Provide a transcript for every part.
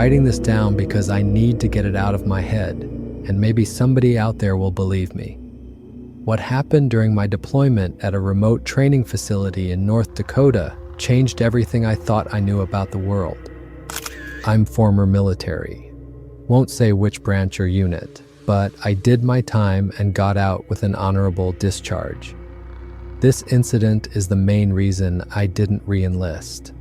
writing this down because I need to get it out of my head, and maybe somebody out there will believe me. What happened during my deployment at a remote training facility in North Dakota changed everything I thought I knew about the world. I'm former military. Won't say which branch or unit, but I did my time and got out with an honorable discharge. This incident is the main reason I didn't re-enlist.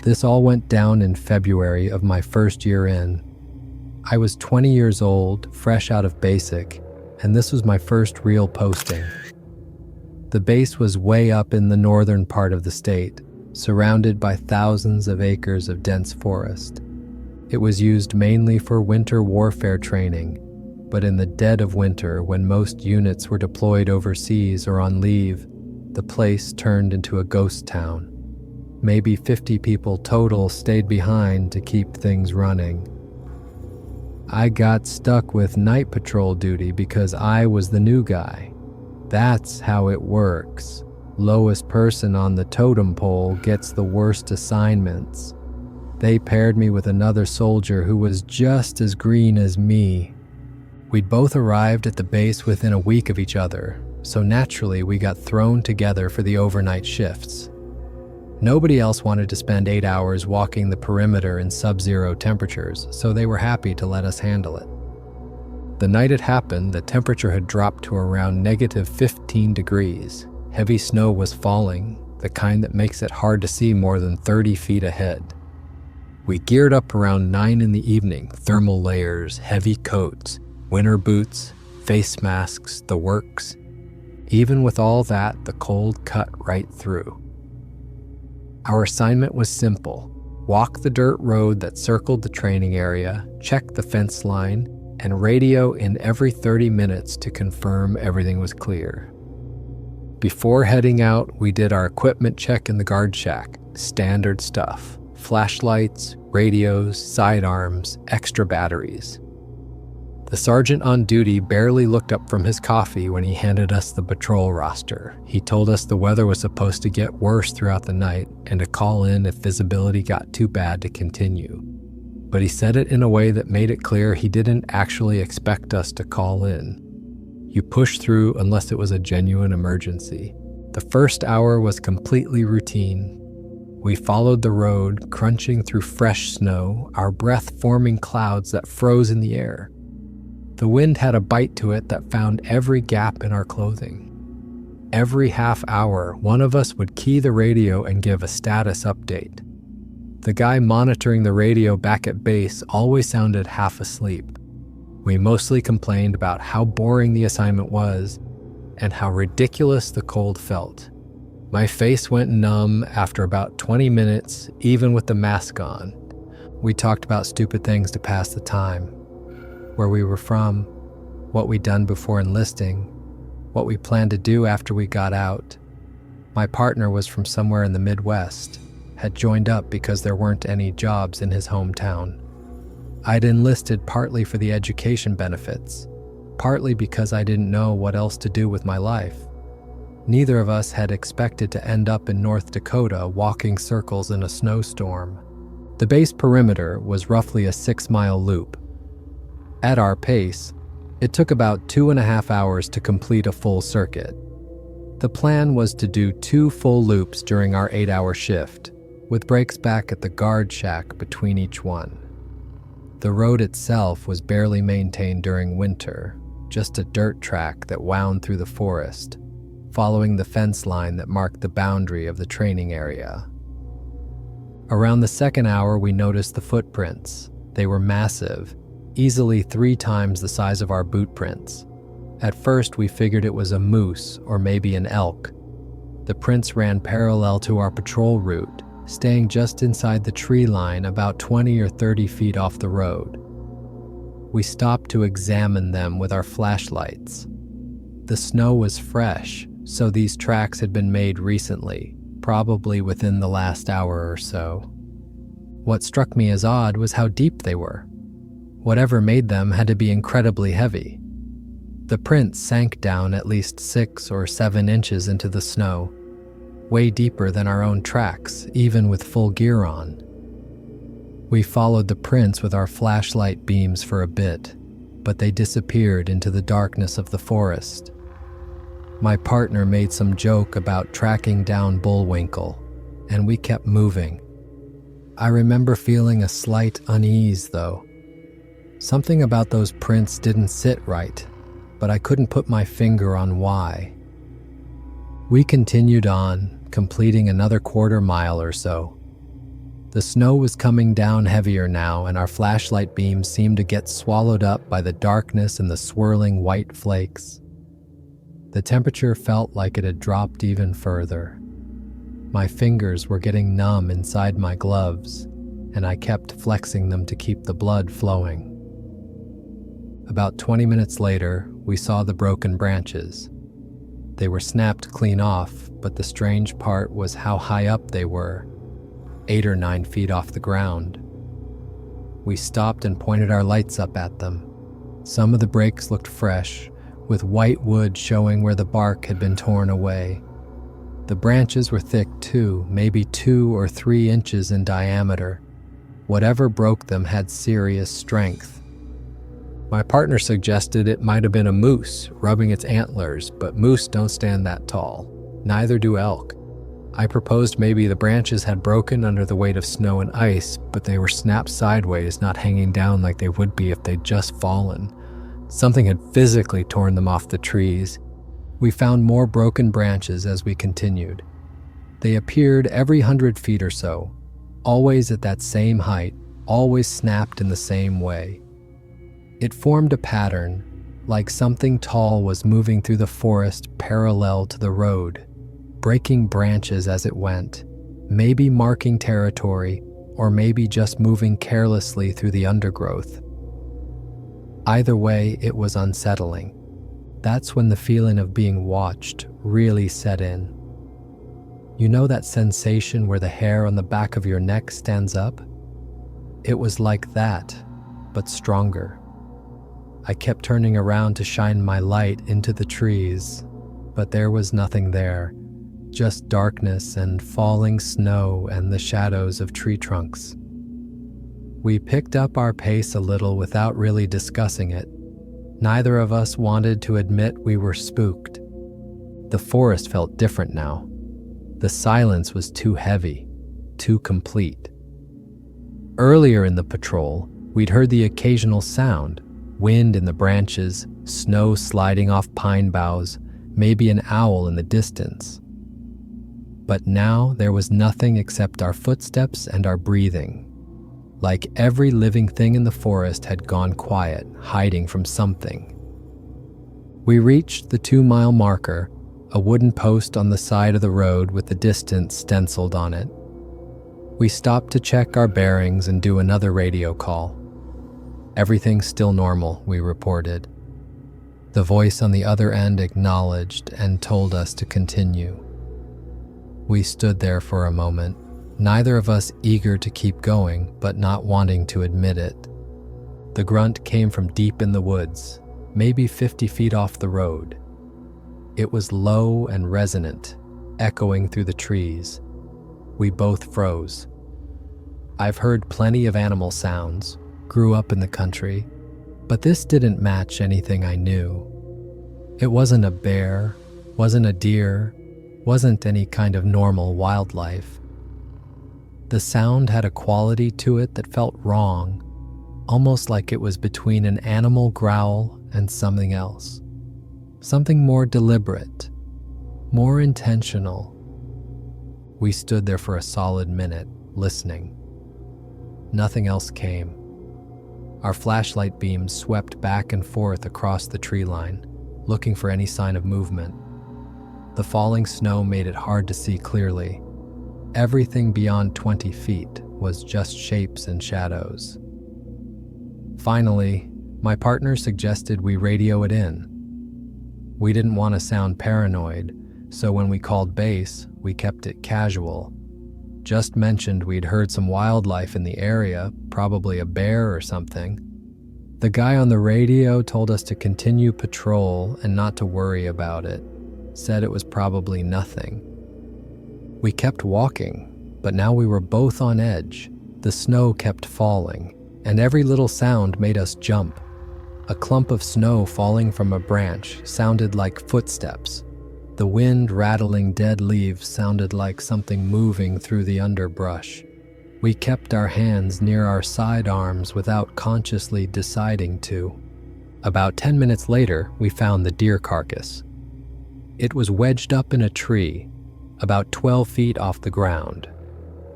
This all went down in February of my first year in. I was 20 years old, fresh out of basic, and this was my first real posting. The base was way up in the northern part of the state, surrounded by thousands of acres of dense forest. It was used mainly for winter warfare training, but in the dead of winter, when most units were deployed overseas or on leave, the place turned into a ghost town. Maybe 50 people total stayed behind to keep things running. I got stuck with night patrol duty because I was the new guy. That's how it works. Lowest person on the totem pole gets the worst assignments. They paired me with another soldier who was just as green as me. We'd both arrived at the base within a week of each other, so naturally we got thrown together for the overnight shifts. Nobody else wanted to spend 8 hours walking the perimeter in sub-zero temperatures, so they were happy to let us handle it. The night it happened, the temperature had dropped to around negative 15 degrees. Heavy snow was falling, the kind that makes it hard to see more than 30 feet ahead. We geared up around 9 in the evening, thermal layers, heavy coats, winter boots, face masks, the works. Even with all that, the cold cut right through. Our assignment was simple: walk the dirt road that circled the training area, check the fence line, and radio in every 30 minutes to confirm everything was clear. Before heading out, we did our equipment check in the guard shack. Standard stuff: flashlights, radios, sidearms, extra batteries. The sergeant on duty barely looked up from his coffee when he handed us the patrol roster. He told us the weather was supposed to get worse throughout the night and to call in if visibility got too bad to continue. But he said it in a way that made it clear he didn't actually expect us to call in. You push through unless it was a genuine emergency. The first hour was completely routine. We followed the road, crunching through fresh snow, our breath forming clouds that froze in the air. The wind had a bite to it that found every gap in our clothing. Every half hour, one of us would key the radio and give a status update. The guy monitoring the radio back at base always sounded half asleep. We mostly complained about how boring the assignment was and how ridiculous the cold felt. My face went numb after about 20 minutes, even with the mask on. We talked about stupid things to pass the time. Where we were from, what we'd done before enlisting, what we planned to do after we got out. My partner was from somewhere in the Midwest, had joined up because there weren't any jobs in his hometown. I'd enlisted partly for the education benefits, partly because I didn't know what else to do with my life. Neither of us had expected to end up in North Dakota walking circles in a snowstorm. The base perimeter was roughly a 6-mile loop. At our pace, it took about 2.5 hours to complete a full circuit. The plan was to do 2 full loops during our 8-hour shift, with breaks back at the guard shack between each one. The road itself was barely maintained during winter, just a dirt track that wound through the forest, following the fence line that marked the boundary of the training area. Around the second hour, we noticed the footprints. They were massive, easily 3 times the size of our boot prints. At first, we figured it was a moose or maybe an elk. The prints ran parallel to our patrol route, staying just inside the tree line about 20 or 30 feet off the road. We stopped to examine them with our flashlights. The snow was fresh, so these tracks had been made recently, probably within the last hour or so. What struck me as odd was how deep they were. Whatever made them had to be incredibly heavy. The prints sank down at least 6 or 7 inches into the snow, way deeper than our own tracks, even with full gear on. We followed the prints with our flashlight beams for a bit, but they disappeared into the darkness of the forest. My partner made some joke about tracking down Bullwinkle, and we kept moving. I remember feeling a slight unease, though. Something about those prints didn't sit right, but I couldn't put my finger on why. We continued on, completing another quarter-mile or so. The snow was coming down heavier now, and our flashlight beams seemed to get swallowed up by the darkness and the swirling white flakes. The temperature felt like it had dropped even further. My fingers were getting numb inside my gloves, and I kept flexing them to keep the blood flowing. About 20 minutes later, we saw the broken branches. They were snapped clean off, but the strange part was how high up they were, 8 or 9 feet off the ground. We stopped and pointed our lights up at them. Some of the breaks looked fresh, with white wood showing where the bark had been torn away. The branches were thick too, maybe 2 or 3 inches in diameter. Whatever broke them had serious strength. My partner suggested it might have been a moose rubbing its antlers, but moose don't stand that tall. Neither do elk. I proposed maybe the branches had broken under the weight of snow and ice, but they were snapped sideways, not hanging down like they would be if they'd just fallen. Something had physically torn them off the trees. We found more broken branches as we continued. They appeared every 100 feet or so, always at that same height, always snapped in the same way. It formed a pattern, like something tall was moving through the forest parallel to the road, breaking branches as it went, maybe marking territory, or maybe just moving carelessly through the undergrowth. Either way, it was unsettling. That's when the feeling of being watched really set in. You know that sensation where the hair on the back of your neck stands up? It was like that, but stronger. I kept turning around to shine my light into the trees, but there was nothing there, just darkness and falling snow and the shadows of tree trunks. We picked up our pace a little without really discussing it. Neither of us wanted to admit we were spooked. The forest felt different now. The silence was too heavy, too complete. Earlier in the patrol, we'd heard the occasional sound, wind in the branches, snow sliding off pine boughs, maybe an owl in the distance. But now there was nothing except our footsteps and our breathing. Like every living thing in the forest had gone quiet, hiding from something. We reached the 2-mile marker, a wooden post on the side of the road with the distance stenciled on it. We stopped to check our bearings and do another radio call. Everything's still normal, we reported. The voice on the other end acknowledged and told us to continue. We stood there for a moment, neither of us eager to keep going, but not wanting to admit it. The grunt came from deep in the woods, maybe 50 feet off the road. It was low and resonant, echoing through the trees. We both froze. I've heard plenty of animal sounds, grew up in the country, but this didn't match anything I knew. It wasn't a bear, wasn't a deer, wasn't any kind of normal wildlife. The sound had a quality to it that felt wrong, almost like it was between an animal growl and something else. Something more deliberate, more intentional. We stood there for a solid minute, listening. Nothing else came. Our flashlight beams swept back and forth across the tree line, looking for any sign of movement. The falling snow made it hard to see clearly. Everything beyond 20 feet was just shapes and shadows. Finally, my partner suggested we radio it in. We didn't want to sound paranoid, so when we called base, we kept it casual. Just mentioned we'd heard some wildlife in the area, probably a bear or something. The guy on the radio told us to continue patrol and not to worry about it. Said it was probably nothing. We kept walking, but now we were both on edge. The snow kept falling, and every little sound made us jump. A clump of snow falling from a branch sounded like footsteps. The wind rattling dead leaves sounded like something moving through the underbrush. We kept our hands near our sidearms without consciously deciding to. About 10 minutes later, we found the deer carcass. It was wedged up in a tree, about 12 feet off the ground.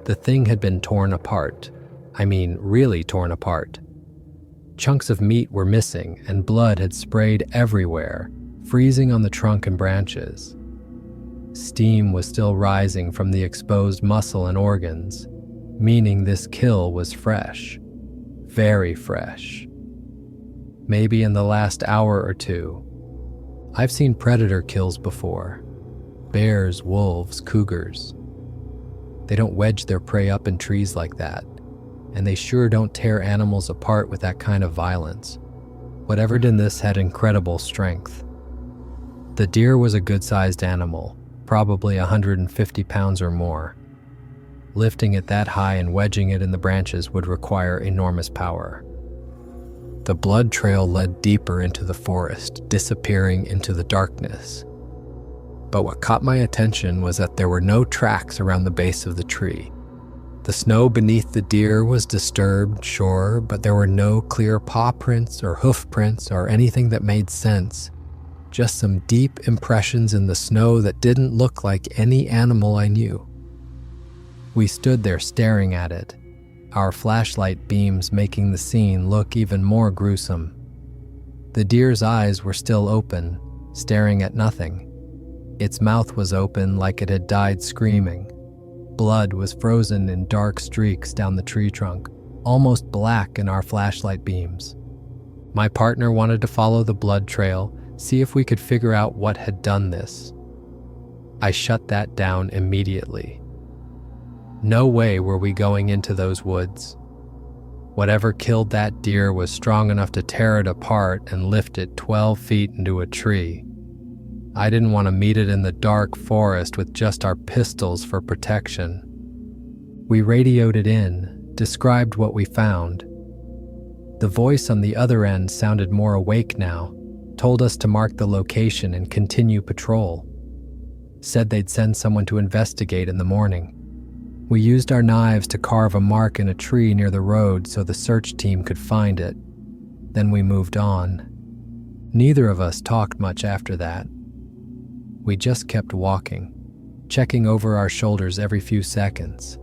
The thing had been torn apart. I mean, really torn apart. Chunks of meat were missing, and blood had sprayed everywhere, freezing on the trunk and branches. Steam was still rising from the exposed muscle and organs, meaning this kill was fresh. Very fresh. Maybe in the last hour or two. I've seen predator kills before. Bears, wolves, cougars. They don't wedge their prey up in trees like that, and they sure don't tear animals apart with that kind of violence. Whatever did this had incredible strength. The deer was a good-sized animal, probably 150 pounds or more. Lifting it that high and wedging it in the branches would require enormous power. The blood trail led deeper into the forest, disappearing into the darkness. But what caught my attention was that there were no tracks around the base of the tree. The snow beneath the deer was disturbed, sure, but there were no clear paw prints or hoof prints or anything that made sense. Just some deep impressions in the snow that didn't look like any animal I knew. We stood there staring at it, our flashlight beams making the scene look even more gruesome. The deer's eyes were still open, staring at nothing. Its mouth was open like it had died screaming. Blood was frozen in dark streaks down the tree trunk, almost black in our flashlight beams. My partner wanted to follow the blood trail, see if we could figure out what had done this. I shut that down immediately. No way were we going into those woods. Whatever killed that deer was strong enough to tear it apart and lift it 12 feet into a tree. I didn't want to meet it in the dark forest with just our pistols for protection. We radioed it in, described what we found. The voice on the other end sounded more awake now, told us to mark the location and continue patrol. Said they'd send someone to investigate in the morning. We used our knives to carve a mark in a tree near the road so the search team could find it. Then we moved on. Neither of us talked much after that. We just kept walking, checking over our shoulders every few seconds.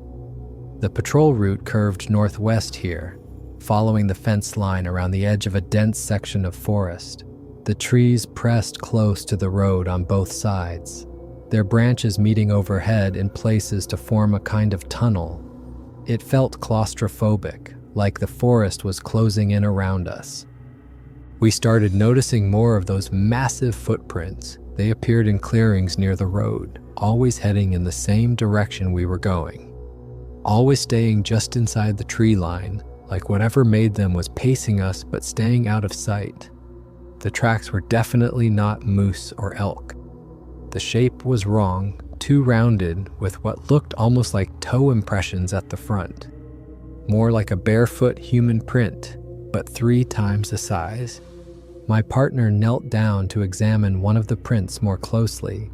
The patrol route curved northwest here, following the fence line around the edge of a dense section of forest. The trees pressed close to the road on both sides, their branches meeting overhead in places to form a kind of tunnel. It felt claustrophobic, like the forest was closing in around us. We started noticing more of those massive footprints. They appeared in clearings near the road, always heading in the same direction we were going. Always staying just inside the tree line, like whatever made them was pacing us but staying out of sight. The tracks were definitely not moose or elk. The shape was wrong, too rounded with what looked almost like toe impressions at the front. More like a barefoot human print, but 3 times the size. My partner knelt down to examine one of the prints more closely.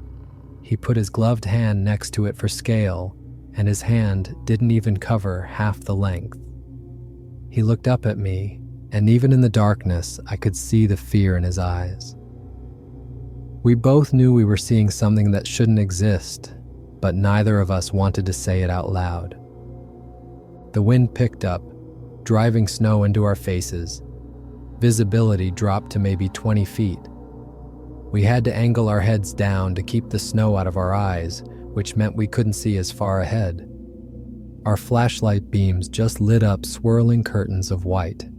He put his gloved hand next to it for scale, and his hand didn't even cover half the length. He looked up at me, and even in the darkness, I could see the fear in his eyes. We both knew we were seeing something that shouldn't exist, but neither of us wanted to say it out loud. The wind picked up, driving snow into our faces. Visibility dropped to maybe 20 feet. We had to angle our heads down to keep the snow out of our eyes, which meant we couldn't see as far ahead. Our flashlight beams just lit up swirling curtains of white.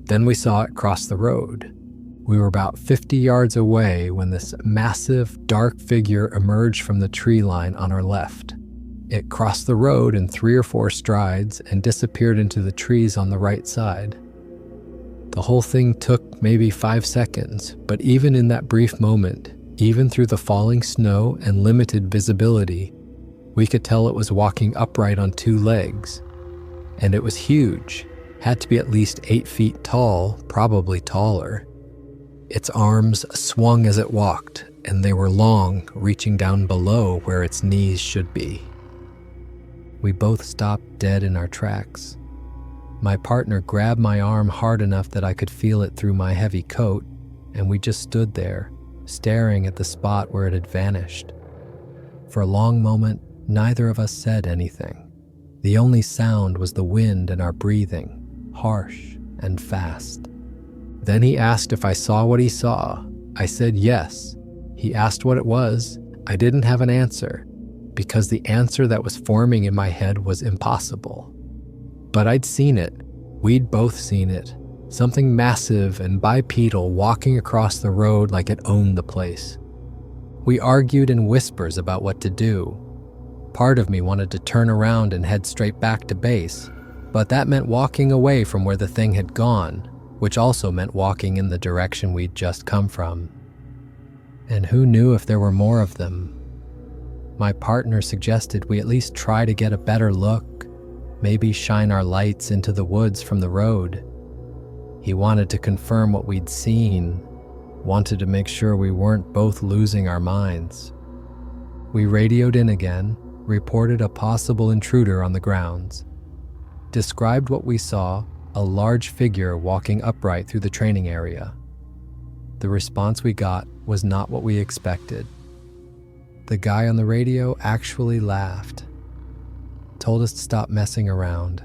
Then we saw it cross the road. We were about 50 yards away when this massive, dark figure emerged from the tree line on our left. It crossed the road in 3 or 4 strides and disappeared into the trees on the right side. The whole thing took maybe 5 seconds, but even in that brief moment, even through the falling snow and limited visibility, we could tell it was walking upright on 2 legs, and it was huge. Had to be at least 8 feet tall, probably taller. Its arms swung as it walked, and they were long, reaching down below where its knees should be. We both stopped dead in our tracks. My partner grabbed my arm hard enough that I could feel it through my heavy coat, and we just stood there, staring at the spot where it had vanished. For a long moment, neither of us said anything. The only sound was the wind and our breathing, harsh and fast. Then he asked if I saw what he saw. I said yes. He asked what it was. I didn't have an answer, because the answer that was forming in my head was impossible. But I'd seen it. We'd both seen it. Something massive and bipedal walking across the road like it owned the place. We argued in whispers about what to do. Part of me wanted to turn around and head straight back to base, but that meant walking away from where the thing had gone, which also meant walking in the direction we'd just come from. And who knew if there were more of them? My partner suggested we at least try to get a better look, maybe shine our lights into the woods from the road. He wanted to confirm what we'd seen, wanted to make sure we weren't both losing our minds. We radioed in again, reported a possible intruder on the grounds, described what we saw, a large figure walking upright through the training area. The response we got was not what we expected. The guy on the radio actually laughed, told us to stop messing around,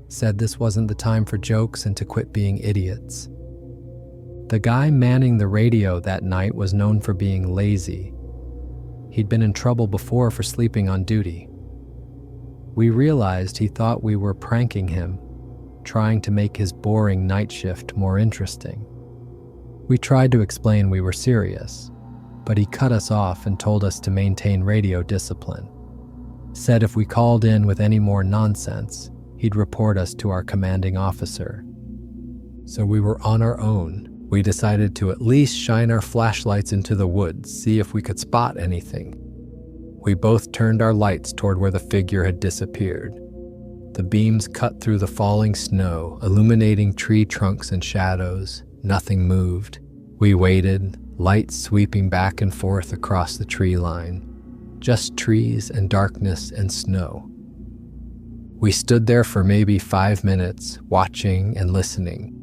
said this wasn't the time for jokes and to quit being idiots. The guy manning the radio that night was known for being lazy. He'd been in trouble before for sleeping on duty. We realized he thought we were pranking him, trying to make his boring night shift more interesting. We tried to explain we were serious, but he cut us off and told us to maintain radio discipline. Said if we called in with any more nonsense, he'd report us to our commanding officer. So we were on our own. We decided to at least shine our flashlights into the woods, see if we could spot anything. We both turned our lights toward where the figure had disappeared. The beams cut through the falling snow, illuminating tree trunks and shadows. Nothing moved. We waited, lights sweeping back and forth across the tree line. Just trees and darkness and snow. We stood there for maybe 5 minutes, watching and listening.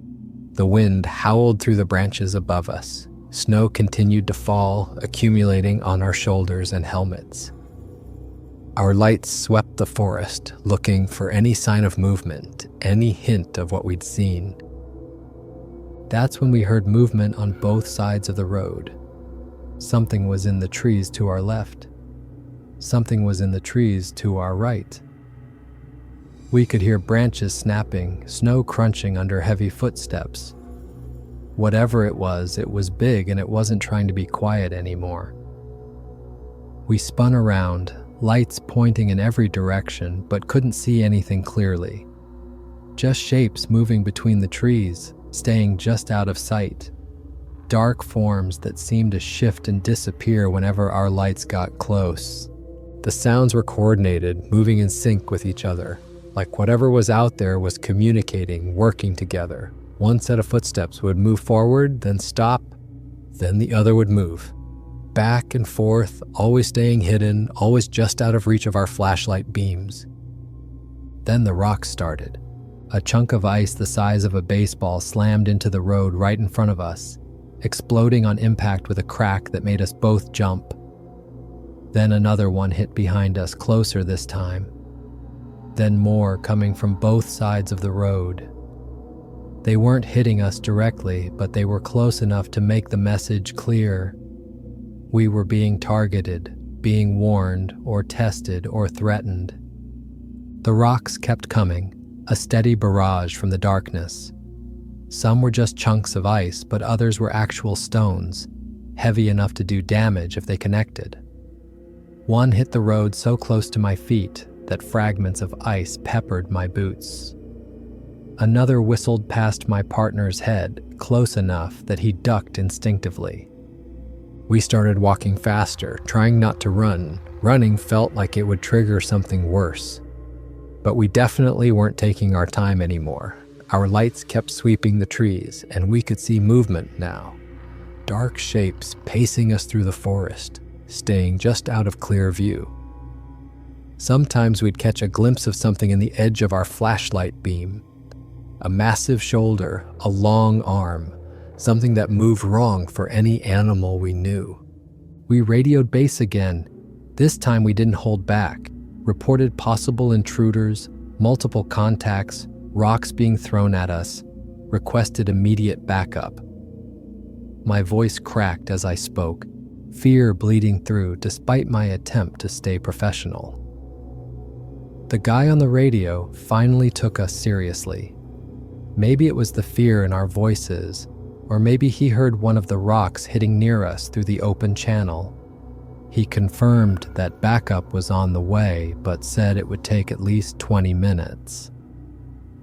The wind howled through the branches above us. Snow continued to fall, accumulating on our shoulders and helmets. Our lights swept the forest, looking for any sign of movement, any hint of what we'd seen. That's when we heard movement on both sides of the road. Something was in the trees to our left. Something was in the trees to our right. We could hear branches snapping, snow crunching under heavy footsteps. Whatever it was big and it wasn't trying to be quiet anymore. We spun around, lights pointing in every direction, but couldn't see anything clearly. Just shapes moving between the trees, staying just out of sight. Dark forms that seemed to shift and disappear whenever our lights got close. The sounds were coordinated, moving in sync with each other, like whatever was out there was communicating, working together. One set of footsteps would move forward, then stop, then the other would move. Back and forth, always staying hidden, always just out of reach of our flashlight beams. Then the rocks started. A chunk of ice the size of a baseball slammed into the road right in front of us, exploding on impact with a crack that made us both jump. Then another one hit behind us, closer this time. Then more coming from both sides of the road. They weren't hitting us directly, but they were close enough to make the message clear. We were being targeted, being warned, or tested, or threatened. The rocks kept coming, a steady barrage from the darkness. Some were just chunks of ice, but others were actual stones, heavy enough to do damage if they connected. One hit the road so close to my feet that fragments of ice peppered my boots. Another whistled past my partner's head, close enough that he ducked instinctively. We started walking faster, trying not to run. Running felt like it would trigger something worse. But we definitely weren't taking our time anymore. Our lights kept sweeping the trees, and we could see movement now. Dark shapes pacing us through the forest, staying just out of clear view. Sometimes we'd catch a glimpse of something in the edge of our flashlight beam. A massive shoulder, a long arm, something that moved wrong for any animal we knew. We radioed base again. This time we didn't hold back. Reported possible intruders, multiple contacts, rocks being thrown at us, requested immediate backup. My voice cracked as I spoke, fear bleeding through despite my attempt to stay professional. The guy on the radio finally took us seriously. Maybe it was the fear in our voices, or maybe he heard one of the rocks hitting near us through the open channel. He confirmed that backup was on the way, but said it would take at least 20 minutes.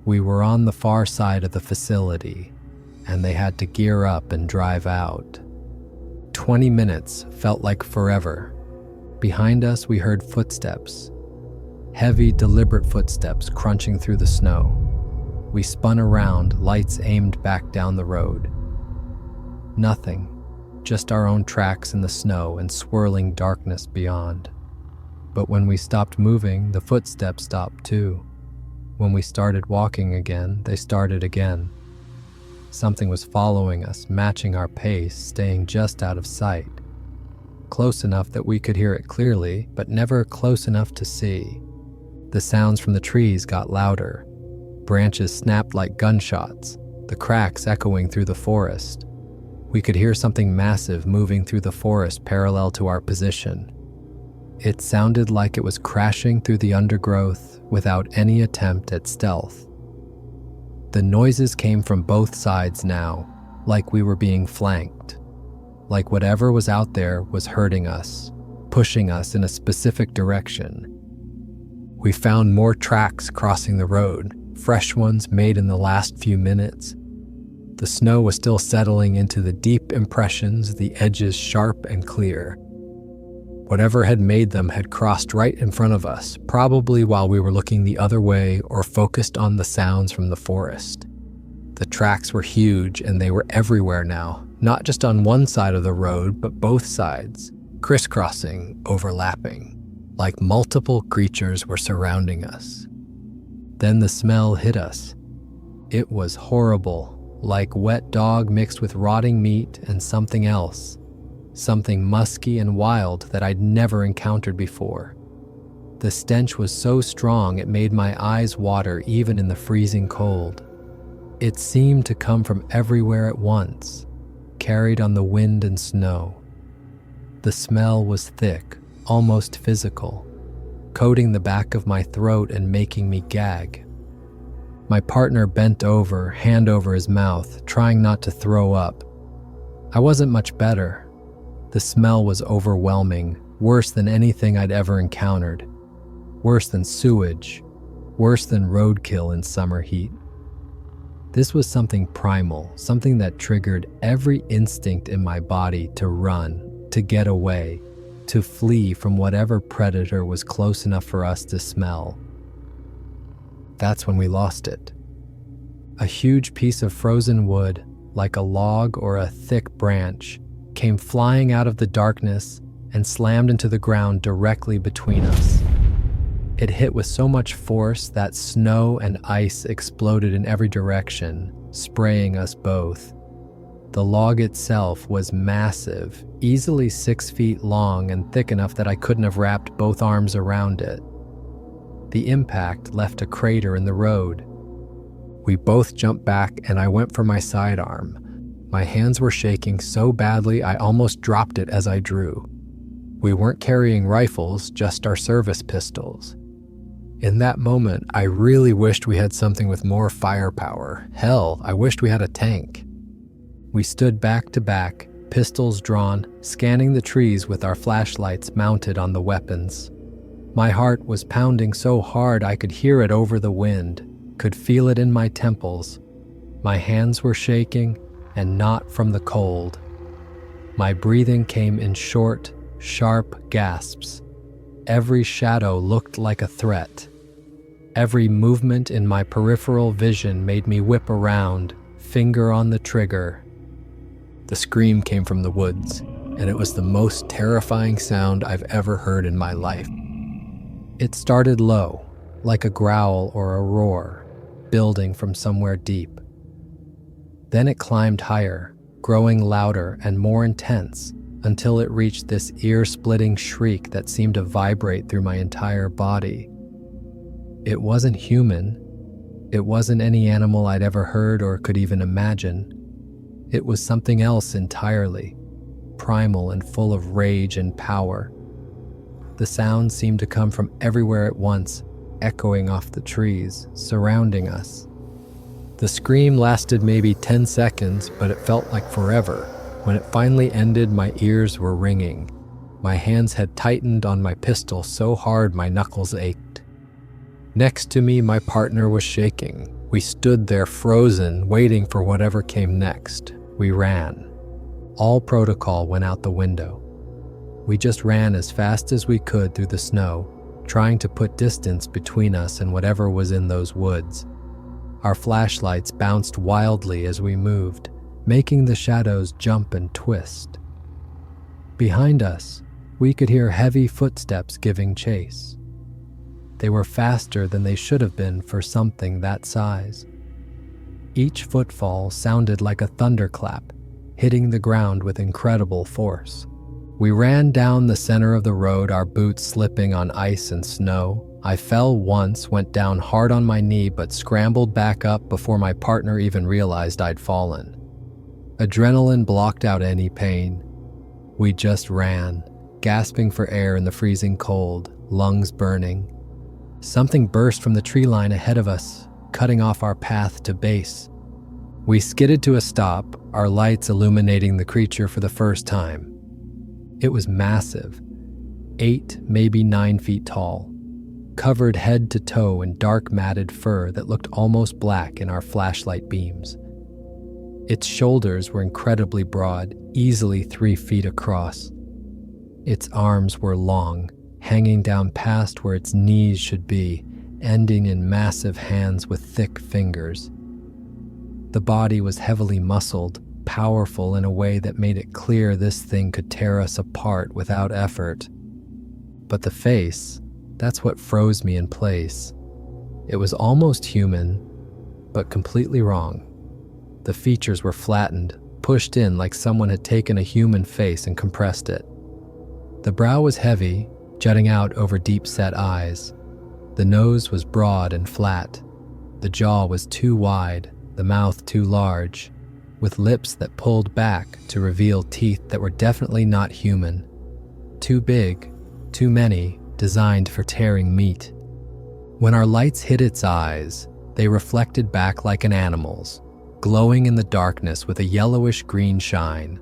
We were on the far side of the facility, and they had to gear up and drive out. 20 minutes felt like forever. Behind us, we heard footsteps. Heavy, deliberate footsteps crunching through the snow. We spun around, lights aimed back down the road. Nothing, just our own tracks in the snow and swirling darkness beyond. But when we stopped moving, the footsteps stopped too. When we started walking again, they started again. Something was following us, matching our pace, staying just out of sight. Close enough that we could hear it clearly, but never close enough to see. The sounds from the trees got louder. Branches snapped like gunshots, the cracks echoing through the forest. We could hear something massive moving through the forest parallel to our position. It sounded like it was crashing through the undergrowth without any attempt at stealth. The noises came from both sides now, like we were being flanked. Like whatever was out there was hurting us, pushing us in a specific direction. We found more tracks crossing the road, fresh ones made in the last few minutes. The snow was still settling into the deep impressions, the edges sharp and clear. Whatever had made them had crossed right in front of us, probably while we were looking the other way or focused on the sounds from the forest. The tracks were huge and they were everywhere now, not just on one side of the road, but both sides, crisscrossing, overlapping, like multiple creatures were surrounding us. Then the smell hit us. It was horrible, like wet dog mixed with rotting meat and something else, something musky and wild that I'd never encountered before. The stench was so strong it made my eyes water even in the freezing cold. It seemed to come from everywhere at once, carried on the wind and snow. The smell was thick, almost physical, coating the back of my throat and making me gag. My partner bent over, hand over his mouth, trying not to throw up. I wasn't much better. The smell was overwhelming, worse than anything I'd ever encountered. Worse than sewage, worse than roadkill in summer heat. This was something primal, something that triggered every instinct in my body to run, to get away, to flee from whatever predator was close enough for us to smell. That's when we lost it. A huge piece of frozen wood, like a log or a thick branch, came flying out of the darkness and slammed into the ground directly between us. It hit with so much force that snow and ice exploded in every direction, spraying us both. The log itself was massive, easily 6 feet long and thick enough that I couldn't have wrapped both arms around it. The impact left a crater in the road. We both jumped back and I went for my sidearm. My hands were shaking so badly I almost dropped it as I drew. We weren't carrying rifles, just our service pistols. In that moment, I really wished we had something with more firepower. Hell, I wished we had a tank. We stood back to back, pistols drawn, scanning the trees with our flashlights mounted on the weapons. My heart was pounding so hard I could hear it over the wind, could feel it in my temples. My hands were shaking, and not from the cold. My breathing came in short, sharp gasps. Every shadow looked like a threat. Every movement in my peripheral vision made me whip around, finger on the trigger. The scream came from the woods, and it was the most terrifying sound I've ever heard in my life. It started low, like a growl or a roar, building from somewhere deep. Then it climbed higher, growing louder and more intense, until it reached this ear-splitting shriek that seemed to vibrate through my entire body. It wasn't human. It wasn't any animal I'd ever heard or could even imagine. It was something else entirely, primal and full of rage and power. The sound seemed to come from everywhere at once, echoing off the trees, surrounding us. The scream lasted maybe 10 seconds, but it felt like forever. When it finally ended, my ears were ringing. My hands had tightened on my pistol so hard my knuckles ached. Next to me, my partner was shaking. We stood there frozen, waiting for whatever came next. We ran. All protocol went out the window. We just ran as fast as we could through the snow, trying to put distance between us and whatever was in those woods. Our flashlights bounced wildly as we moved, making the shadows jump and twist. Behind us, we could hear heavy footsteps giving chase. They were faster than they should have been for something that size. Each footfall sounded like a thunderclap, hitting the ground with incredible force. We ran down the center of the road, our boots slipping on ice and snow. I fell once, went down hard on my knee, but scrambled back up before my partner even realized I'd fallen. Adrenaline blocked out any pain. We just ran, gasping for air in the freezing cold, lungs burning. Something burst from the tree line ahead of us, cutting off our path to base. We skidded to a stop, our lights illuminating the creature for the first time. It was massive, 8, maybe 9 feet tall, covered head to toe in dark matted fur that looked almost black in our flashlight beams. Its shoulders were incredibly broad, easily 3 feet across. Its arms were long, hanging down past where its knees should be, ending in massive hands with thick fingers. The body was heavily muscled, powerful in a way that made it clear this thing could tear us apart without effort. But the face, that's what froze me in place. It was almost human, but completely wrong. The features were flattened, pushed in like someone had taken a human face and compressed it. The brow was heavy, jutting out over deep-set eyes. The nose was broad and flat. The jaw was too wide, the mouth too large, with lips that pulled back to reveal teeth that were definitely not human. Too big, too many, designed for tearing meat. When our lights hit its eyes, they reflected back like an animal's, glowing in the darkness with a yellowish-green shine.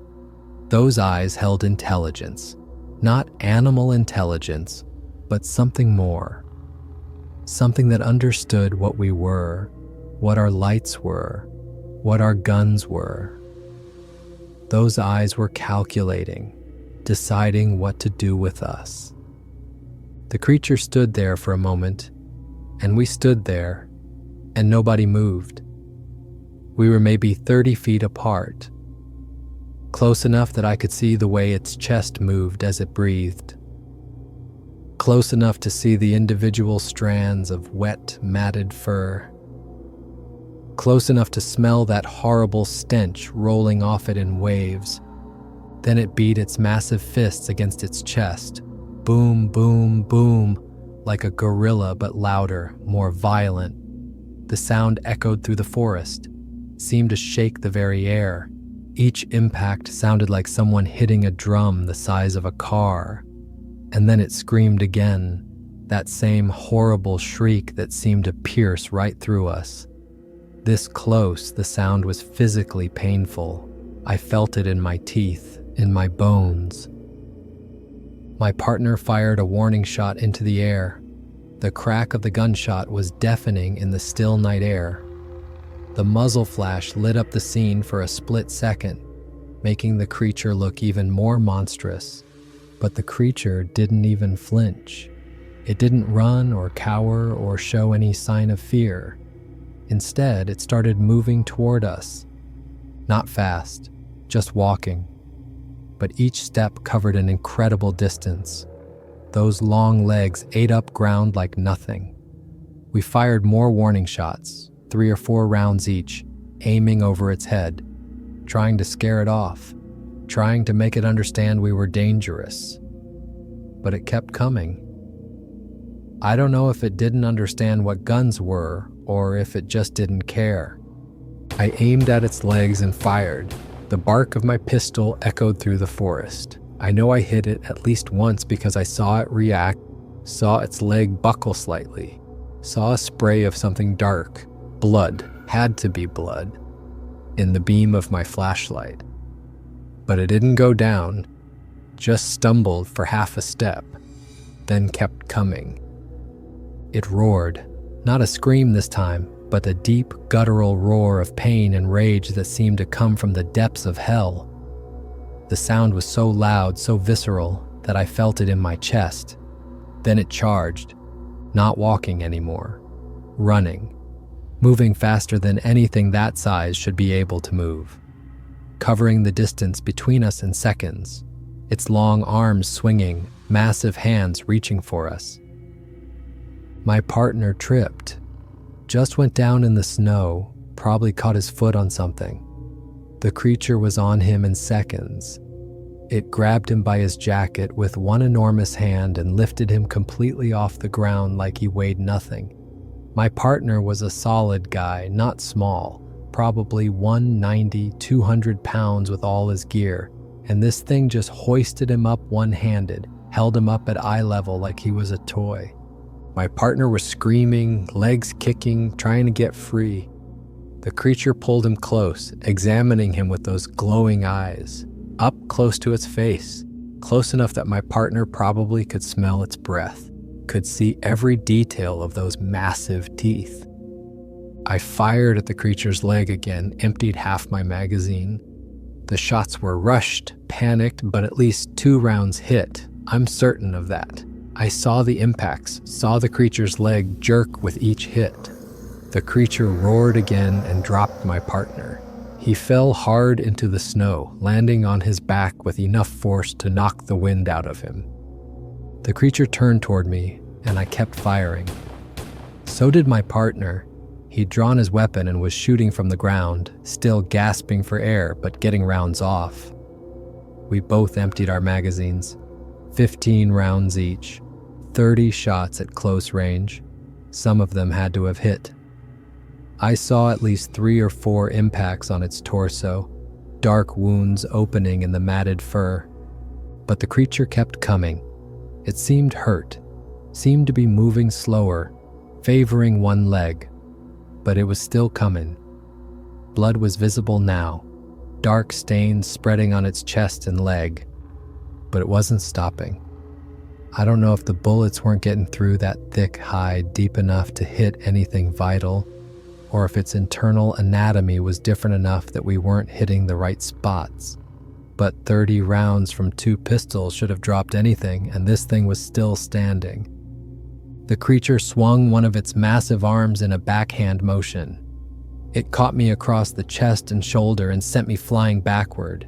Those eyes held intelligence. Not animal intelligence, but something more. Something that understood what we were, what our lights were, what our guns were. Those eyes were calculating, deciding what to do with us. The creature stood there for a moment, and we stood there, and nobody moved. We were maybe 30 feet apart, close enough that I could see the way its chest moved as it breathed. Close enough to see the individual strands of wet, matted fur. Close enough to smell that horrible stench rolling off it in waves. Then it beat its massive fists against its chest. Boom, boom, boom, like a gorilla but louder, more violent. The sound echoed through the forest, seemed to shake the very air. Each impact sounded like someone hitting a drum the size of a car. And then it screamed again, that same horrible shriek that seemed to pierce right through us. This close, the sound was physically painful. I felt it in my teeth, in my bones. My partner fired a warning shot into the air. The crack of the gunshot was deafening in the still night air. The muzzle flash lit up the scene for a split second, making the creature look even more monstrous. But the creature didn't even flinch. It didn't run or cower or show any sign of fear. Instead, it started moving toward us. Not fast, just walking. But each step covered an incredible distance. Those long legs ate up ground like nothing. We fired more warning shots, 3 or 4 rounds each, aiming over its head, trying to scare it off, trying to make it understand we were dangerous. But it kept coming. I don't know if it didn't understand what guns were or if it just didn't care. I aimed at its legs and fired. The bark of my pistol echoed through the forest. I know I hit it at least once because I saw it react, saw its leg buckle slightly, saw a spray of something dark, blood, had to be blood, in the beam of my flashlight. But it didn't go down, just stumbled for half a step, then kept coming. It roared, not a scream this time, but a deep, guttural roar of pain and rage that seemed to come from the depths of hell. The sound was so loud, so visceral, that I felt it in my chest. Then it charged, not walking anymore, running, moving faster than anything that size should be able to move, covering the distance between us in seconds, its long arms swinging, massive hands reaching for us. My partner tripped, just went down in the snow, probably caught his foot on something. The creature was on him in seconds. It grabbed him by his jacket with one enormous hand and lifted him completely off the ground like he weighed nothing. My partner was a solid guy, not small, probably 190, 200 pounds with all his gear, and this thing just hoisted him up one-handed, held him up at eye level like he was a toy. My partner was screaming, legs kicking, trying to get free. The creature pulled him close, examining him with those glowing eyes, up close to its face, close enough that my partner probably could smell its breath, could see every detail of those massive teeth. I fired at the creature's leg again, emptied half my magazine. The shots were rushed, panicked, but at least 2 rounds hit. I'm certain of that. I saw the impacts, saw the creature's leg jerk with each hit. The creature roared again and dropped my partner. He fell hard into the snow, landing on his back with enough force to knock the wind out of him. The creature turned toward me, and I kept firing. So did my partner. He'd drawn his weapon and was shooting from the ground, still gasping for air but getting rounds off. We both emptied our magazines, 15 rounds each. 30 shots at close range. Some of them had to have hit. I saw at least 3 or 4 impacts on its torso, dark wounds opening in the matted fur. But the creature kept coming. It seemed hurt, seemed to be moving slower, favoring one leg, but it was still coming. Blood was visible now, dark stains spreading on its chest and leg, but it wasn't stopping. I don't know if the bullets weren't getting through that thick hide deep enough to hit anything vital, or if its internal anatomy was different enough that we weren't hitting the right spots. But 30 rounds from 2 pistols should have dropped anything, and this thing was still standing. The creature swung one of its massive arms in a backhand motion. It caught me across the chest and shoulder and sent me flying backward.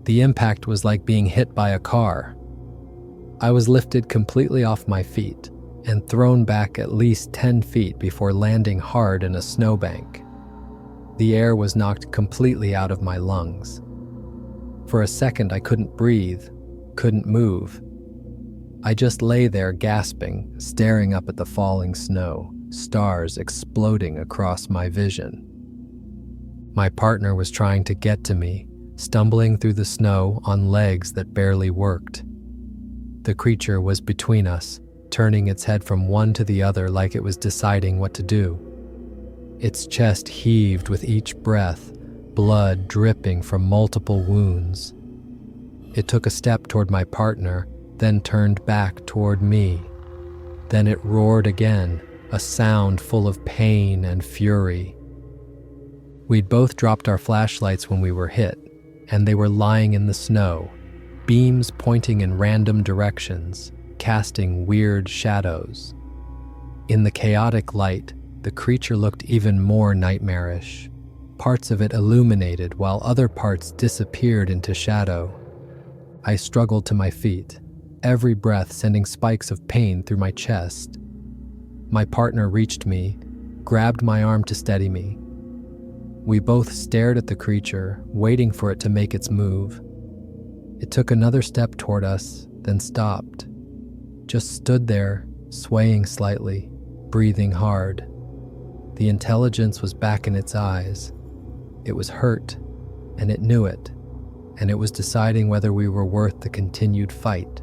The impact was like being hit by a car. I was lifted completely off my feet and thrown back at least 10 feet before landing hard in a snowbank. The air was knocked completely out of my lungs. For a second, I couldn't breathe, couldn't move. I just lay there gasping, staring up at the falling snow, stars exploding across my vision. My partner was trying to get to me, stumbling through the snow on legs that barely worked. The creature was between us, turning its head from one to the other like it was deciding what to do. Its chest heaved with each breath, blood dripping from multiple wounds. It took a step toward my partner, then turned back toward me. Then it roared again, a sound full of pain and fury. We'd both dropped our flashlights when we were hit, and they were lying in the snow, beams pointing in random directions, casting weird shadows. In the chaotic light, the creature looked even more nightmarish. Parts of it illuminated while other parts disappeared into shadow. I struggled to my feet, every breath sending spikes of pain through my chest. My partner reached me, grabbed my arm to steady me. We both stared at the creature, waiting for it to make its move. It took another step toward us, then stopped. Just stood there, swaying slightly, breathing hard. The intelligence was back in its eyes. It was hurt, and it knew it, and it was deciding whether we were worth the continued fight.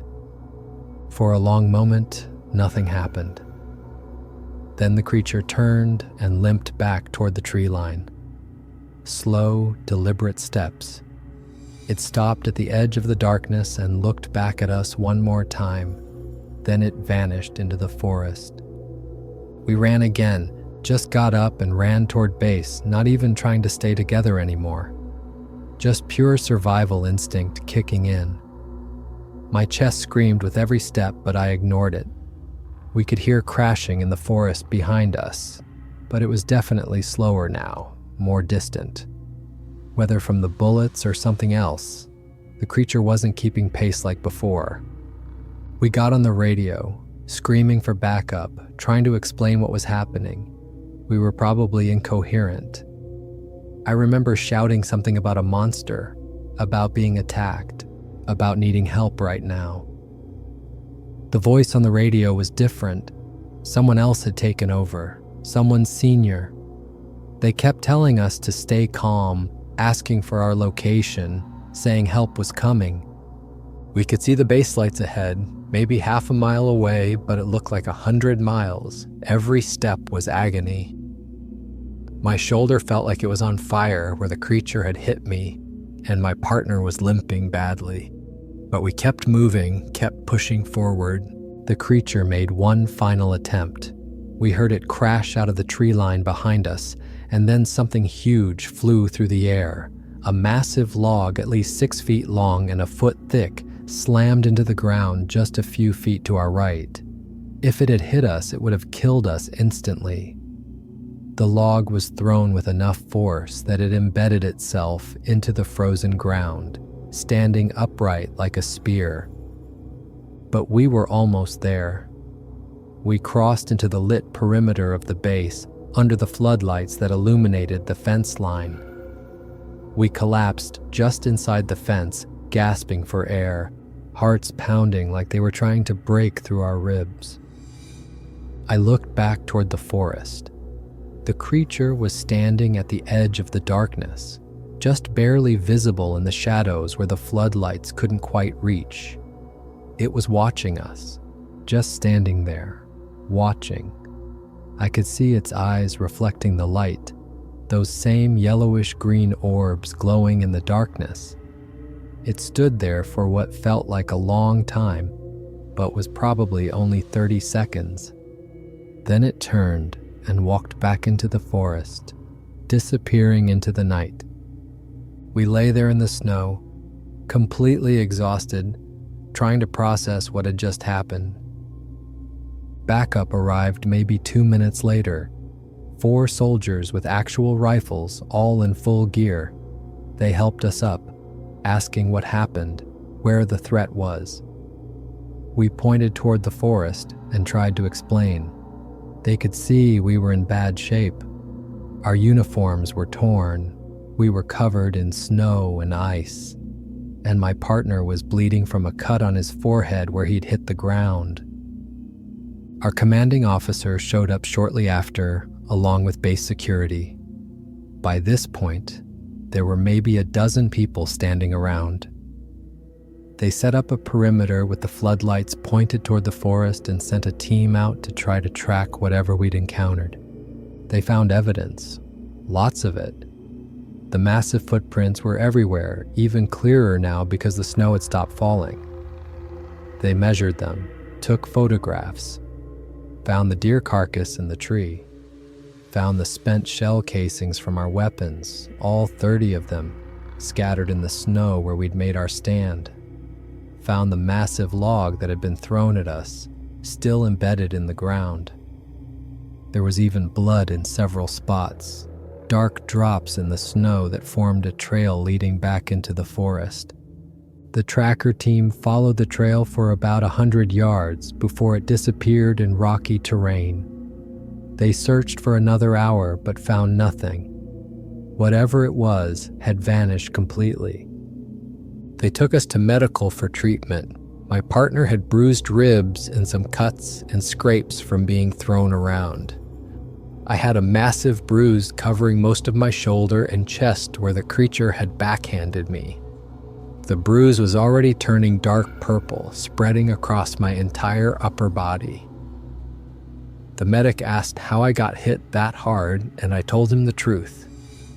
For a long moment, nothing happened. Then the creature turned and limped back toward the tree line. Slow, deliberate steps. It stopped at the edge of the darkness and looked back at us one more time. Then it vanished into the forest. We ran again, just got up and ran toward base, not even trying to stay together anymore. Just pure survival instinct kicking in. My chest screamed with every step, but I ignored it. We could hear crashing in the forest behind us, but it was definitely slower now, more distant. Whether from the bullets or something else, the creature wasn't keeping pace like before. We got on the radio, screaming for backup, trying to explain what was happening. We were probably incoherent. I remember shouting something about a monster, about being attacked, about needing help right now. The voice on the radio was different. Someone else had taken over, someone senior. They kept telling us to stay calm, asking for our location, saying help was coming. We could see the base lights ahead, maybe half a mile away, but it looked like 100 miles. Every step was agony. My shoulder felt like it was on fire where the creature had hit me, and my partner was limping badly. But we kept moving, kept pushing forward. The creature made one final attempt. We heard it crash out of the tree line behind us, and then something huge flew through the air. A massive log at least 6 feet long and a foot thick slammed into the ground just a few feet to our right. If it had hit us, it would have killed us instantly. The log was thrown with enough force that it embedded itself into the frozen ground, standing upright like a spear. But we were almost there. We crossed into the lit perimeter of the base, under the floodlights that illuminated the fence line. We collapsed just inside the fence, gasping for air, hearts pounding like they were trying to break through our ribs. I looked back toward the forest. The creature was standing at the edge of the darkness, just barely visible in the shadows where the floodlights couldn't quite reach. It was watching us, just standing there, watching. I could see its eyes reflecting the light, those same yellowish-green orbs glowing in the darkness. It stood there for what felt like a long time, but was probably only 30 seconds. Then it turned and walked back into the forest, disappearing into the night. We lay there in the snow, completely exhausted, trying to process what had just happened. Backup arrived maybe 2 minutes later. 4 soldiers with actual rifles, all in full gear. They helped us up, asking what happened, where the threat was. We pointed toward the forest and tried to explain. They could see we were in bad shape. Our uniforms were torn. We were covered in snow and ice. And my partner was bleeding from a cut on his forehead where he'd hit the ground. Our commanding officer showed up shortly after, along with base security. By this point, there were maybe a dozen people standing around. They set up a perimeter with the floodlights pointed toward the forest and sent a team out to try to track whatever we'd encountered. They found evidence, lots of it. The massive footprints were everywhere, even clearer now because the snow had stopped falling. They measured them, took photographs, found the deer carcass in the tree, found the spent shell casings from our weapons, all 30 of them, scattered in the snow where we'd made our stand. found the massive log that had been thrown at us, still embedded in the ground. There was even blood in several spots, dark drops in the snow that formed a trail leading back into the forest. The tracker team followed the trail for about 100 yards before it disappeared in rocky terrain. They searched for another hour but found nothing. Whatever it was had vanished completely. They took us to medical for treatment. My partner had bruised ribs and some cuts and scrapes from being thrown around. I had a massive bruise covering most of my shoulder and chest where the creature had backhanded me. The bruise was already turning dark purple, spreading across my entire upper body. The medic asked how I got hit that hard, and I told him the truth.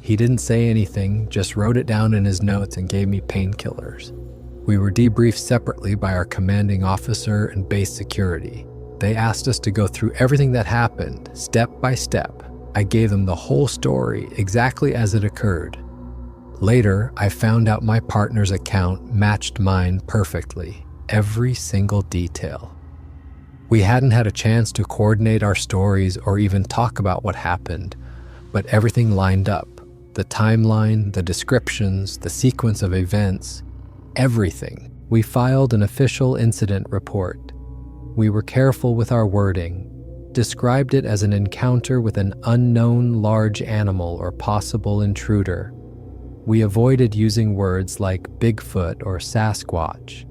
He didn't say anything, just wrote it down in his notes and gave me painkillers. We were debriefed separately by our commanding officer and base security. They asked us to go through everything that happened, step by step. I gave them the whole story, exactly as it occurred. Later, I found out my partner's account matched mine perfectly, every single detail. We hadn't had a chance to coordinate our stories or even talk about what happened, but everything lined up. The timeline, the descriptions, the sequence of events, everything. We filed an official incident report. We were careful with our wording, described it as an encounter with an unknown large animal or possible intruder. We avoided using words like Bigfoot or Sasquatch.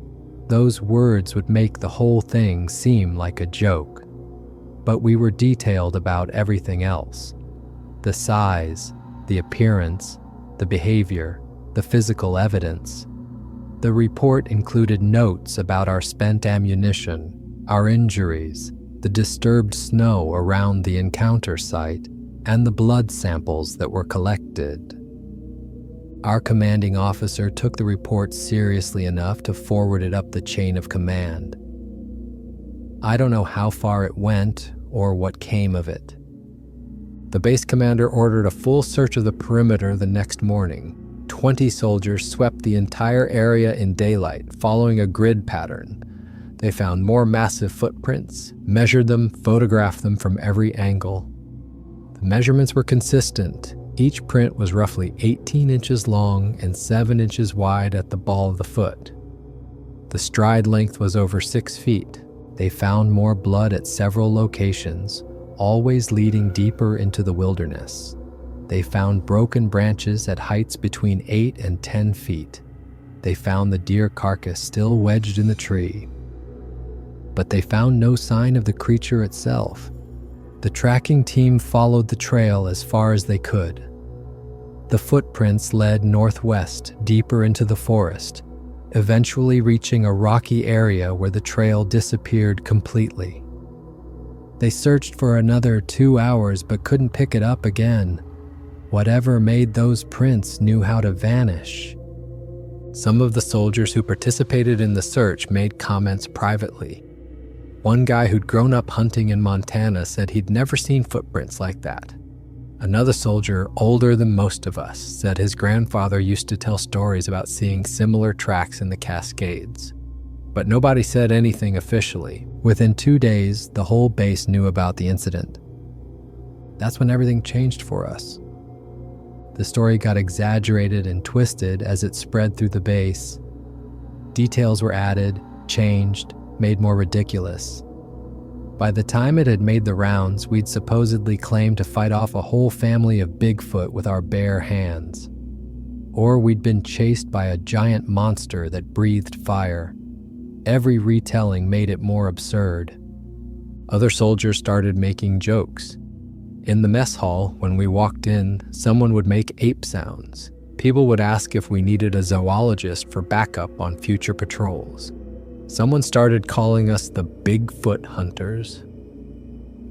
Those words would make the whole thing seem like a joke. But we were detailed about everything else. The size, the appearance, the behavior, the physical evidence. The report included notes about our spent ammunition, our injuries, the disturbed snow around the encounter site, and the blood samples that were collected. Our commanding officer took the report seriously enough to forward it up the chain of command. I don't know how far it went or what came of it. The base commander ordered a full search of the perimeter the next morning. 20 soldiers swept the entire area in daylight, following a grid pattern. They found more massive footprints, measured them, photographed them from every angle. The measurements were consistent. Each print was roughly 18 inches long and 7 inches wide at the ball of the foot. The stride length was over 6 feet. They found more blood at several locations, always leading deeper into the wilderness. They found broken branches at heights between 8 and 10 feet. They found the deer carcass still wedged in the tree. But they found no sign of the creature itself. The tracking team followed the trail as far as they could. The footprints led northwest, deeper into the forest, eventually reaching a rocky area where the trail disappeared completely. They searched for another 2 hours but couldn't pick it up again. Whatever made those prints knew how to vanish. Some of the soldiers who participated in the search made comments privately. One guy who'd grown up hunting in Montana said he'd never seen footprints like that. Another soldier, older than most of us, said his grandfather used to tell stories about seeing similar tracks in the Cascades. But nobody said anything officially. Within 2 days, the whole base knew about the incident. That's when everything changed for us. The story got exaggerated and twisted as it spread through the base. Details were added, changed, made more ridiculous. By the time it had made the rounds, we'd supposedly claimed to fight off a whole family of Bigfoot with our bare hands. Or we'd been chased by a giant monster that breathed fire. Every retelling made it more absurd. Other soldiers started making jokes. In the mess hall, when we walked in, someone would make ape sounds. People would ask if we needed a zoologist for backup on future patrols. Someone started calling us the Bigfoot Hunters.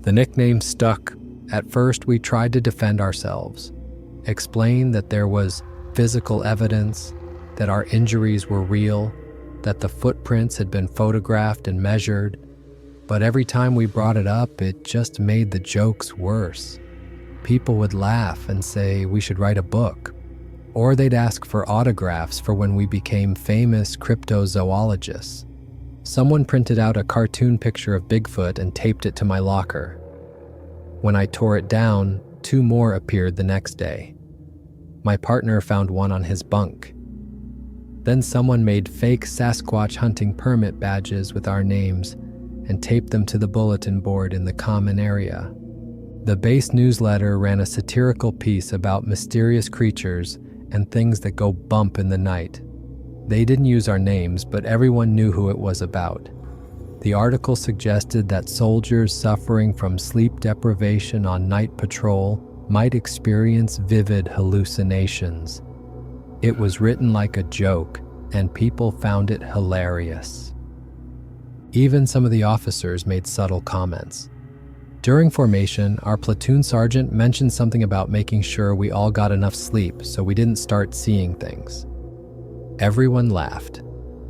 The nickname stuck. At first, we tried to defend ourselves, explain that there was physical evidence, that our injuries were real, that the footprints had been photographed and measured. But every time we brought it up, it just made the jokes worse. People would laugh and say we should write a book. Or they'd ask for autographs for when we became famous cryptozoologists. Someone printed out a cartoon picture of Bigfoot and taped it to my locker. When I tore it down, 2 more appeared the next day. My partner found one on his bunk. Then someone made fake Sasquatch hunting permit badges with our names and taped them to the bulletin board in the common area. The base newsletter ran a satirical piece about mysterious creatures and things that go bump in the night. They didn't use our names, but everyone knew who it was about. The article suggested that soldiers suffering from sleep deprivation on night patrol might experience vivid hallucinations. It was written like a joke, and people found it hilarious. Even some of the officers made subtle comments. During formation, our platoon sergeant mentioned something about making sure we all got enough sleep so we didn't start seeing things. Everyone laughed.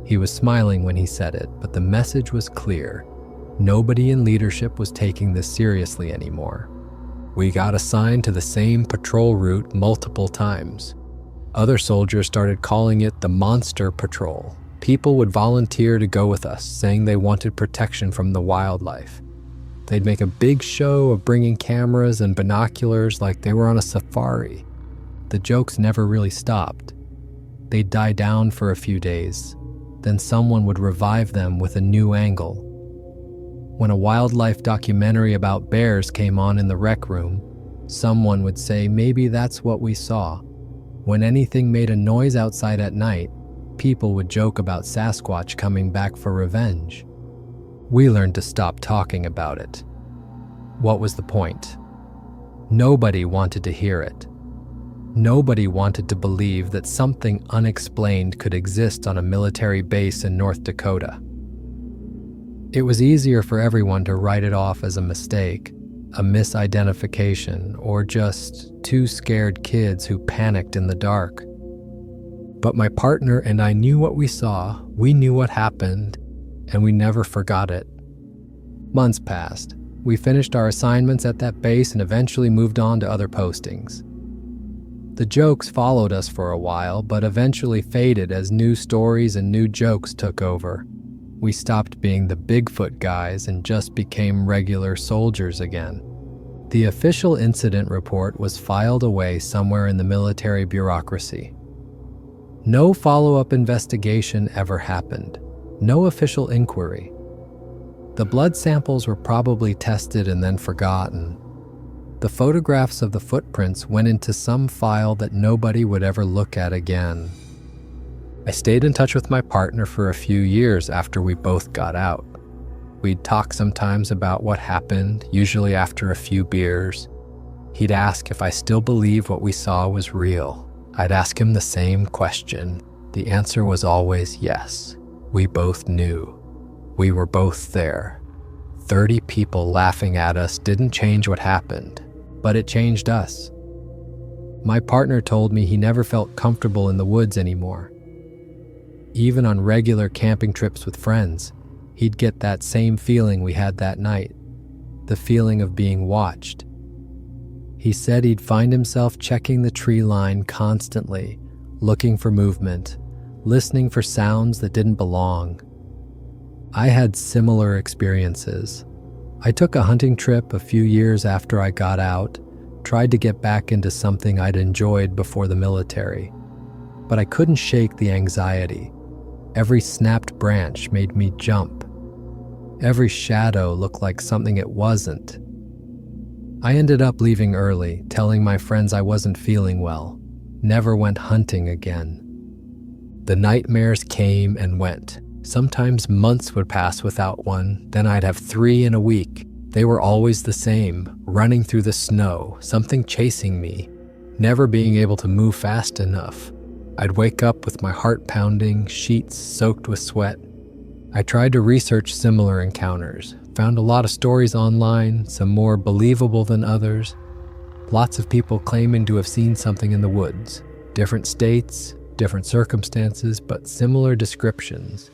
He was smiling when he said it, but the message was clear. Nobody in leadership was taking this seriously anymore. We got assigned to the same patrol route multiple times. Other soldiers started calling it the Monster Patrol. People would volunteer to go with us, saying they wanted protection from the wildlife. They'd make a big show of bringing cameras and binoculars like they were on a safari. The jokes never really stopped. They'd die down for a few days, then someone would revive them with a new angle. When a wildlife documentary about bears came on in the rec room, someone would say maybe that's what we saw. When anything made a noise outside at night, people would joke about Sasquatch coming back for revenge. We learned to stop talking about it. What was the point? Nobody wanted to hear it. Nobody wanted to believe that something unexplained could exist on a military base in North Dakota. It was easier for everyone to write it off as a mistake, a misidentification, or just 2 scared kids who panicked in the dark. But my partner and I knew what we saw, we knew what happened, and we never forgot it. Months passed. We finished our assignments at that base and eventually moved on to other postings. The jokes followed us for a while, but eventually faded as new stories and new jokes took over. We stopped being the Bigfoot guys and just became regular soldiers again. The official incident report was filed away somewhere in the military bureaucracy. No follow-up investigation ever happened. No official inquiry. The blood samples were probably tested and then forgotten. The photographs of the footprints went into some file that nobody would ever look at again. I stayed in touch with my partner for a few years after we both got out. We'd talk sometimes about what happened, usually after a few beers. He'd ask if I still believed what we saw was real. I'd ask him the same question. The answer was always yes. We both knew. We were both there. 30 people laughing at us didn't change what happened, but it changed us. My partner told me he never felt comfortable in the woods anymore. Even on regular camping trips with friends, he'd get that same feeling we had that night, the feeling of being watched. He said he'd find himself checking the tree line constantly, looking for movement, listening for sounds that didn't belong. I had similar experiences. I took a hunting trip a few years after I got out, tried to get back into something I'd enjoyed before the military, but I couldn't shake the anxiety. Every snapped branch made me jump. Every shadow looked like something it wasn't. I ended up leaving early, telling my friends I wasn't feeling well, never went hunting again. The nightmares came and went. Sometimes months would pass without one, then I'd have 3 in a week. They were always the same, running through the snow, something chasing me, never being able to move fast enough. I'd wake up with my heart pounding, sheets soaked with sweat. I tried to research similar encounters, found a lot of stories online, some more believable than others. Lots of people claiming to have seen something in the woods. Different states, different circumstances, but similar descriptions.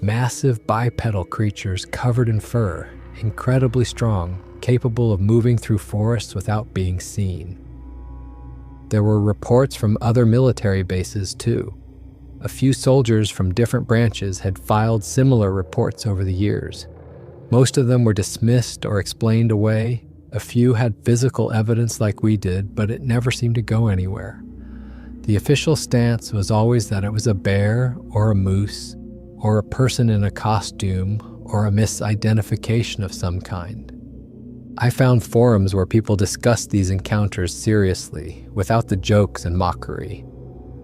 Massive bipedal creatures covered in fur, incredibly strong, capable of moving through forests without being seen. There were reports from other military bases too. A few soldiers from different branches had filed similar reports over the years. Most of them were dismissed or explained away. A few had physical evidence like we did, but it never seemed to go anywhere. The official stance was always that it was a bear or a moose or a person in a costume or a misidentification of some kind. I found forums where people discussed these encounters seriously, without the jokes and mockery.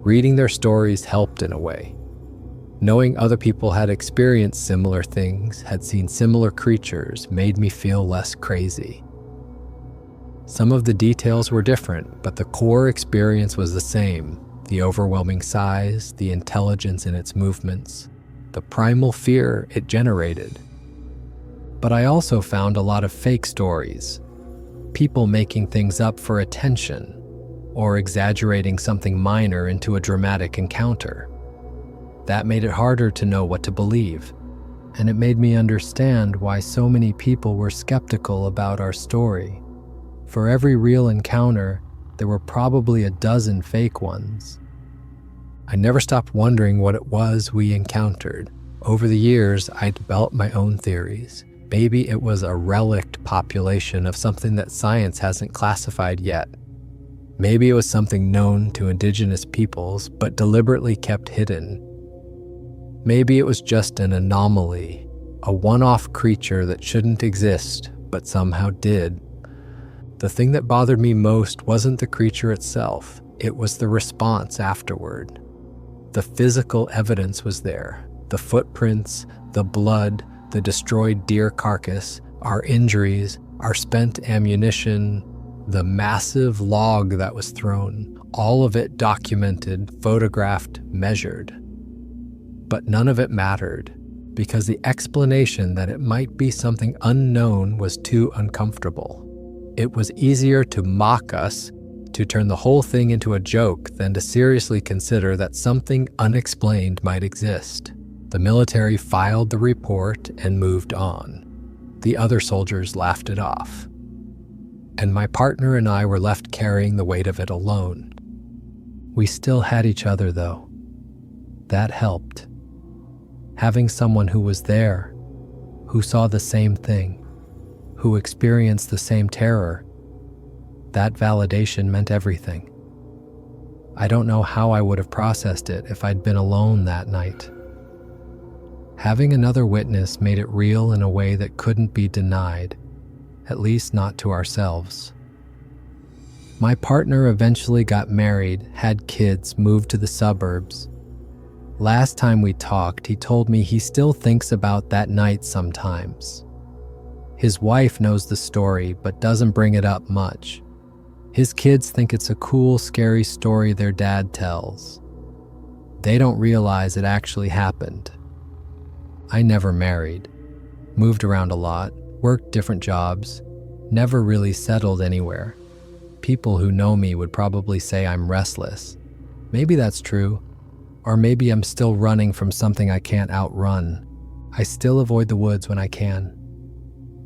Reading their stories helped in a way. Knowing other people had experienced similar things, had seen similar creatures, made me feel less crazy. Some of the details were different, but the core experience was the same. The overwhelming size, the intelligence in its movements, the primal fear it generated. But I also found a lot of fake stories. People making things up for attention, or exaggerating something minor into a dramatic encounter. That made it harder to know what to believe, and it made me understand why so many people were skeptical about our story. For every real encounter, there were probably a dozen fake ones. I never stopped wondering what it was we encountered. Over the years, I developed my own theories. Maybe it was a relict population of something that science hasn't classified yet. Maybe it was something known to indigenous peoples, but deliberately kept hidden. Maybe it was just an anomaly, a one-off creature that shouldn't exist, but somehow did. The thing that bothered me most wasn't the creature itself, it was the response afterward. The physical evidence was there, the footprints, the blood, the destroyed deer carcass, our injuries, our spent ammunition, the massive log that was thrown, all of it documented, photographed, measured. But none of it mattered, because the explanation that it might be something unknown was too uncomfortable. It was easier to mock us, to turn the whole thing into a joke, than to seriously consider that something unexplained might exist. The military filed the report and moved on. The other soldiers laughed it off. And my partner and I were left carrying the weight of it alone. We still had each other, though. That helped. Having someone who was there, who saw the same thing, who experienced the same terror, that validation meant everything. I don't know how I would have processed it if I'd been alone that night. Having another witness made it real in a way that couldn't be denied, at least not to ourselves. My partner eventually got married, had kids, moved to the suburbs. Last time we talked, he told me he still thinks about that night sometimes. His wife knows the story, but doesn't bring it up much. His kids think it's a cool, scary story their dad tells. They don't realize it actually happened. I never married, moved around a lot, worked different jobs, never really settled anywhere. People who know me would probably say I'm restless. Maybe that's true, or maybe I'm still running from something I can't outrun. I still avoid the woods when I can.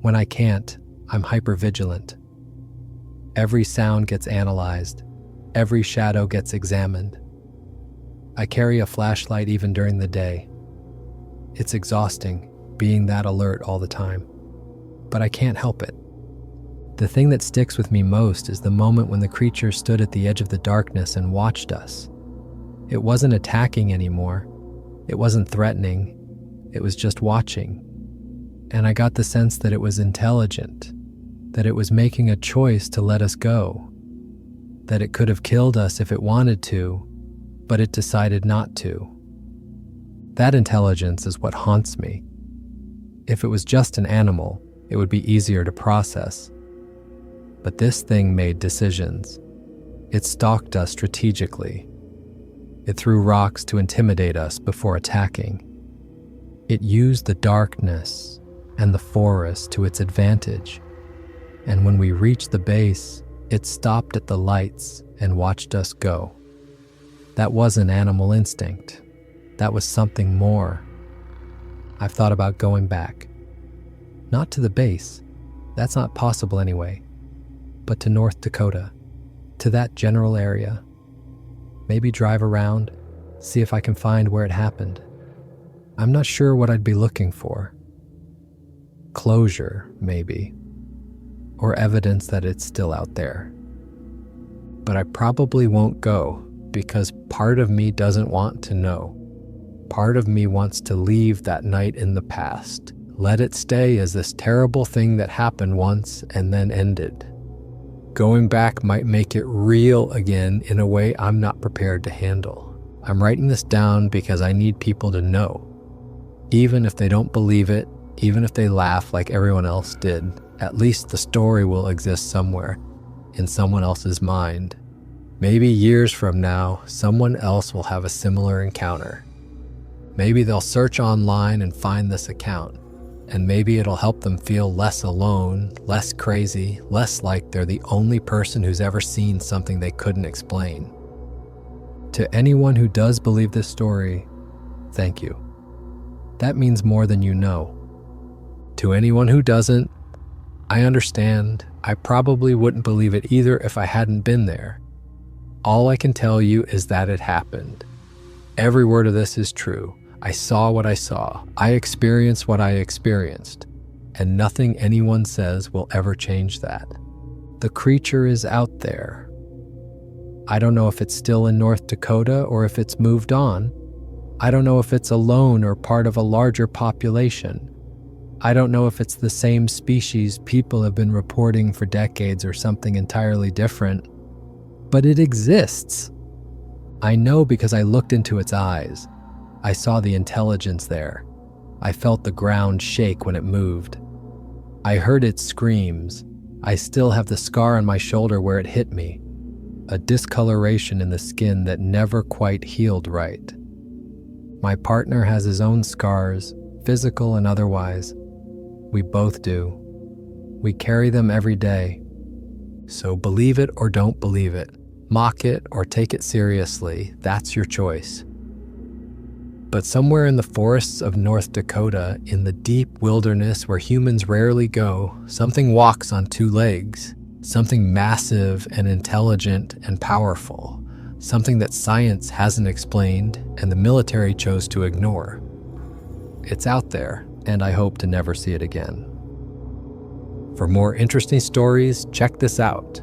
When I can't, I'm hypervigilant. Every sound gets analyzed. Every shadow gets examined. I carry a flashlight even during the day. It's exhausting, being that alert all the time. But I can't help it. The thing that sticks with me most is the moment when the creature stood at the edge of the darkness and watched us. It wasn't attacking anymore. It wasn't threatening. It was just watching. And I got the sense that it was intelligent, that it was making a choice to let us go, that it could have killed us if it wanted to, but it decided not to. That intelligence is what haunts me. If it was just an animal, it would be easier to process. But this thing made decisions. It stalked us strategically. It threw rocks to intimidate us before attacking. It used the darkness and the forest to its advantage. And when we reached the base, it stopped at the lights and watched us go. That wasn't animal instinct. That was something more. I've thought about going back. Not to the base. That's not possible anyway. But to North Dakota. to that general area. Maybe drive around, see if I can find where it happened. I'm not sure what I'd be looking for. Closure, maybe, or evidence that it's still out there. But I probably won't go because part of me doesn't want to know. Part of me wants to leave that night in the past. Let it stay as this terrible thing that happened once and then ended. Going back might make it real again in a way I'm not prepared to handle. I'm writing this down because I need people to know. Even if they don't believe it, even if they laugh like everyone else did, at least the story will exist somewhere in someone else's mind. Maybe years from now, someone else will have a similar encounter. Maybe they'll search online and find this account, and maybe it'll help them feel less alone, less crazy, less like they're the only person who's ever seen something they couldn't explain. To anyone who does believe this story, thank you. That means more than you know. To anyone who doesn't, I understand. I probably wouldn't believe it either if I hadn't been there. All I can tell you is that it happened. Every word of this is true. I saw what I saw. I experienced what I experienced. And nothing anyone says will ever change that. The creature is out there. I don't know if it's still in North Dakota or if it's moved on. I don't know if it's alone or part of a larger population. I don't know if it's the same species people have been reporting for decades or something entirely different. But it exists. I know because I looked into its eyes. I saw the intelligence there. I felt the ground shake when it moved. I heard its screams. I still have the scar on my shoulder where it hit me. A discoloration in the skin that never quite healed right. My partner has his own scars, physical and otherwise. We both do. We carry them every day. So believe it or don't believe it. Mock it or take it seriously. That's your choice. But somewhere in the forests of North Dakota, in the deep wilderness where humans rarely go, something walks on two legs. Something massive and intelligent and powerful. Something that science hasn't explained and the military chose to ignore. It's out there, and I hope to never see it again. For more interesting stories, check this out.